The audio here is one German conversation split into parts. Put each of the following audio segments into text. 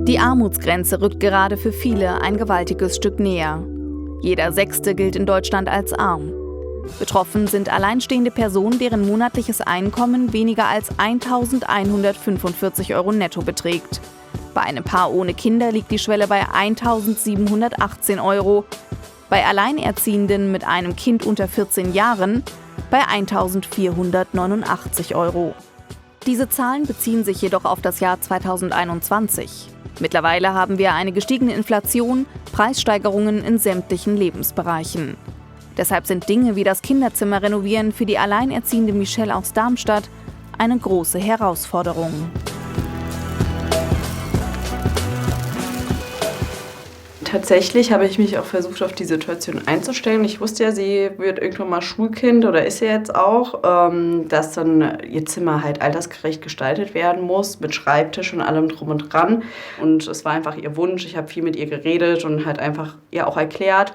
Die Armutsgrenze rückt gerade für viele ein gewaltiges Stück näher. Jeder Sechste gilt in Deutschland als arm. Betroffen sind alleinstehende Personen, deren monatliches Einkommen weniger als 1.145 € netto beträgt. Bei einem Paar ohne Kinder liegt die Schwelle bei 1.718 €, bei Alleinerziehenden mit einem Kind unter 14 Jahren bei 1.489 €. Diese Zahlen beziehen sich jedoch auf das Jahr 2021. Mittlerweile haben wir eine gestiegene Inflation, Preissteigerungen in sämtlichen Lebensbereichen. Deshalb sind Dinge wie das Kinderzimmer renovieren für die alleinerziehende Michelle aus Darmstadt eine große Herausforderung. Tatsächlich habe ich mich auch versucht, auf die Situation einzustellen. Ich wusste ja, sie wird irgendwann mal Schulkind oder ist sie jetzt auch, dass dann ihr Zimmer halt altersgerecht gestaltet werden muss, mit Schreibtisch und allem drum und dran. Und es war einfach ihr Wunsch. Ich habe viel mit ihr geredet und halt einfach ihr auch erklärt,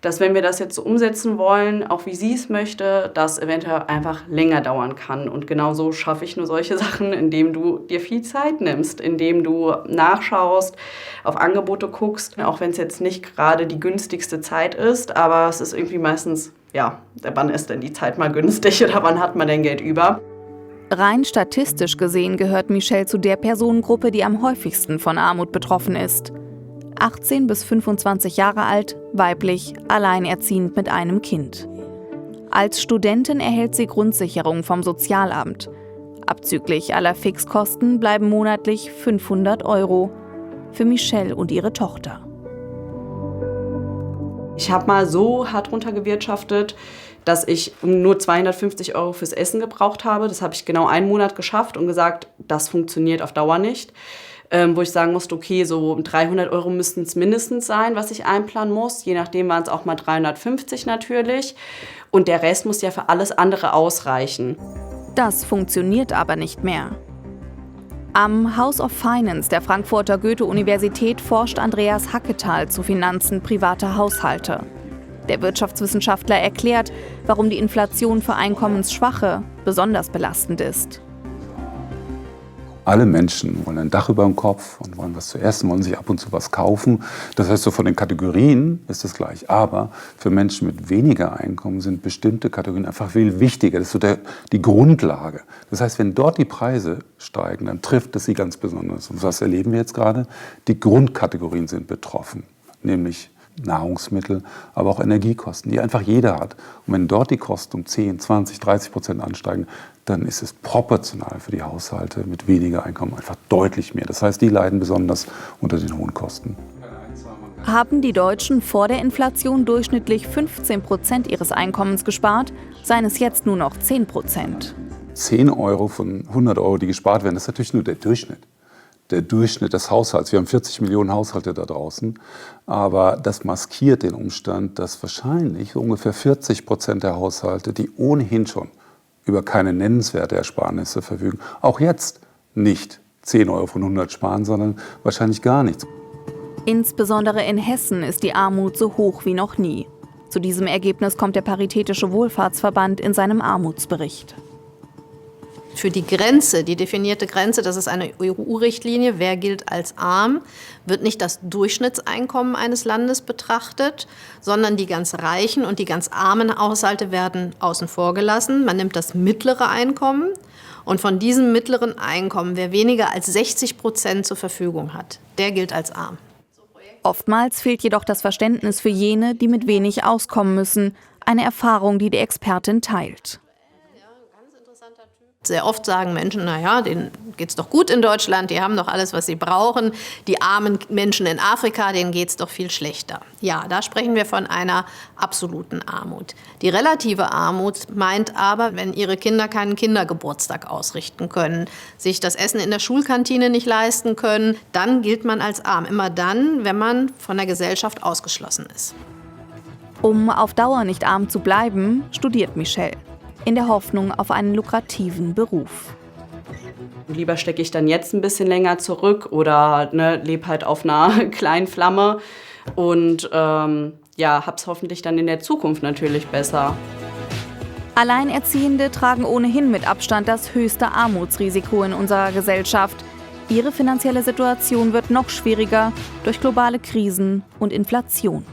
dass wenn wir das jetzt so umsetzen wollen, auch wie sie es möchte, das eventuell einfach länger dauern kann. Und genau so schaffe ich nur solche Sachen, indem du dir viel Zeit nimmst, indem du nachschaust, auf Angebote guckst, auch wenn es jetzt nicht gerade die günstigste Zeit ist, aber es ist irgendwie meistens, ja, wann ist denn die Zeit mal günstig oder wann hat man denn Geld über? Rein statistisch gesehen gehört Michelle zu der Personengruppe, die am häufigsten von Armut betroffen ist. 18 bis 25 Jahre alt, weiblich, alleinerziehend mit einem Kind. Als Studentin erhält sie Grundsicherung vom Sozialamt. Abzüglich aller Fixkosten bleiben monatlich 500 € für Michelle und ihre Tochter. Ich habe mal so hart runtergewirtschaftet, dass ich nur 250 € fürs Essen gebraucht habe. Das habe ich genau einen Monat geschafft und gesagt, das funktioniert auf Dauer nicht. Wo ich sagen musste, okay, so 300 € müssten es mindestens sein, was ich einplanen muss. Je nachdem waren es auch mal 350 natürlich. Und der Rest muss ja für alles andere ausreichen. Das funktioniert aber nicht mehr. Am House of Finance der Frankfurter Goethe-Universität forscht Andreas Hacketal zu Finanzen privater Haushalte. Der Wirtschaftswissenschaftler erklärt, warum die Inflation für Einkommensschwache besonders belastend ist. Alle Menschen wollen ein Dach über dem Kopf und wollen was zu essen, wollen sich ab und zu was kaufen. Das heißt, so von den Kategorien ist es gleich. Aber für Menschen mit weniger Einkommen sind bestimmte Kategorien einfach viel wichtiger. Das ist so die Grundlage. Das heißt, wenn dort die Preise steigen, dann trifft es sie ganz besonders. Und was erleben wir jetzt gerade? Die Grundkategorien sind betroffen, nämlich Nahrungsmittel, aber auch Energiekosten, die einfach jeder hat. Und wenn dort die Kosten um 10, 20, 30% ansteigen, dann ist es proportional für die Haushalte mit weniger Einkommen einfach deutlich mehr. Das heißt, die leiden besonders unter den hohen Kosten. Haben die Deutschen vor der Inflation durchschnittlich 15% ihres Einkommens gespart, seien es jetzt nur noch 10%. 10 € von 100 €, die gespart werden, das ist natürlich nur der Durchschnitt. Der Durchschnitt des Haushalts. Wir haben 40 Millionen Haushalte da draußen, aber das maskiert den Umstand, dass wahrscheinlich ungefähr 40% der Haushalte, die ohnehin schon über keine nennenswerte Ersparnisse verfügen, auch jetzt nicht 10 € von 100 sparen, sondern wahrscheinlich gar nichts. Insbesondere in Hessen ist die Armut so hoch wie noch nie. Zu diesem Ergebnis kommt der Paritätische Wohlfahrtsverband in seinem Armutsbericht. Für die Grenze, die definierte Grenze, das ist eine EU-Richtlinie, wer gilt als arm, wird nicht das Durchschnittseinkommen eines Landes betrachtet, sondern die ganz reichen und die ganz armen Haushalte werden außen vor gelassen. Man nimmt das mittlere Einkommen und von diesem mittleren Einkommen, wer weniger als 60% zur Verfügung hat, der gilt als arm. Oftmals fehlt jedoch das Verständnis für jene, die mit wenig auskommen müssen, eine Erfahrung, die die Expertin teilt. Sehr oft sagen Menschen, naja, denen geht's doch gut in Deutschland, die haben doch alles, was sie brauchen. Die armen Menschen in Afrika, denen geht's doch viel schlechter. Ja, da sprechen wir von einer absoluten Armut. Die relative Armut meint aber, wenn ihre Kinder keinen Kindergeburtstag ausrichten können, sich das Essen in der Schulkantine nicht leisten können, dann gilt man als arm. Immer dann, wenn man von der Gesellschaft ausgeschlossen ist. Um auf Dauer nicht arm zu bleiben, studiert Michelle. In der Hoffnung auf einen lukrativen Beruf. Lieber stecke ich dann jetzt ein bisschen länger zurück oder lebe halt auf einer kleinen Flamme und hab's hoffentlich dann in der Zukunft natürlich besser. Alleinerziehende tragen ohnehin mit Abstand das höchste Armutsrisiko in unserer Gesellschaft. Ihre finanzielle Situation wird noch schwieriger durch globale Krisen und Inflation.